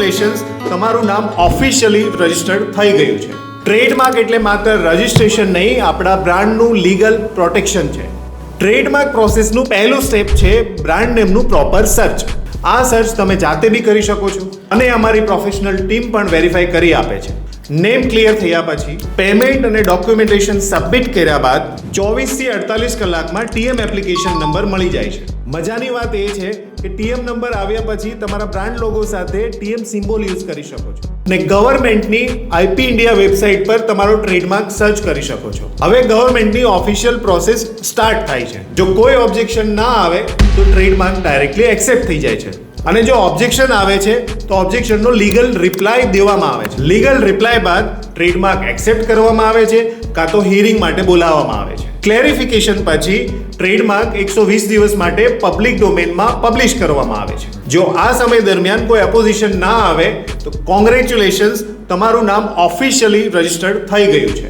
Congratulations, તમારું નામ officially registered થઈ ગયું છે. ટ્રેડમાર્ક એટલે માત્ર રજિસ્ટ્રેશન નહીં, આપણા બ્રાન્ડનું લીગલ પ્રોટેક્શન છે. ટ્રેડમાર્ક પ્રોસેસનું પહેલું સ્ટેપ છે બ્રાન્ડ નેમનું પ્રોપર સર્ચ. આ સર્ચ તમે જાતે બી કરી શકો છો અને અમારી પ્રોફેશનલ ટીમ પણ વેરીફાઈ કરી આપે છે. નેમ ક્લિયર થયા પછી પેમેન્ટ અને ડોક્યુમેન્ટેશન સબમિટ કર્યા બાદ 24 થી 48 કલાકમાં ટીએમ એપ્લિકેશન નંબર મળી જાય છે. મજાની વાત એ છે કે ટીએમ નંબર આવ્યા પછી તમારા બ્રાન્ડ લોગો સાથે ટીએમ સિમ્બોલ યુઝ કરી શકો છો અને ગવર્મેન્ટની આઈપી ઇન્ડિયા વેબસાઇટ પર તમારો ટ્રેડમાર્ક સર્ચ કરી શકો છો. હવે ગવર્મેન્ટની ઓફિશિયલ પ્રોસેસ સ્ટાર્ટ થાય છે. જો કોઈ ઓબ્જેક્શન ના આવે તો ટ્રેડમાર્ક ડાયરેક્ટલી એક્સેપ્ટ થઈ જાય છે અને જો ઓબ્જેક્શન આવે છે તો ઓબ્જેક્શનનો લીગલ રિપ્લાય દેવામાં આવે છે. લીગલ રિપ્લાય બાદ ટ્રેડમાર્ક એક્સેપ્ટ કરવામાં આવે છે કાં તો હિયરિંગ માટે બોલાવવામાં આવે છે. ક્લેરિફિકેશન પછી ટ્રેડમાર્ક 120 દિવસ માટે પબ્લિક ડોમેનમાં પબ્લિશ કરવામાં આવે છે. જો આ સમય દરમિયાન કોઈ અપોઝિશન ના આવે તો કોંગ્રેચ્યુલેશન્સ, તમારું નામ ઓફિશિયલી રજિસ્ટર્ડ થઈ ગયું છે.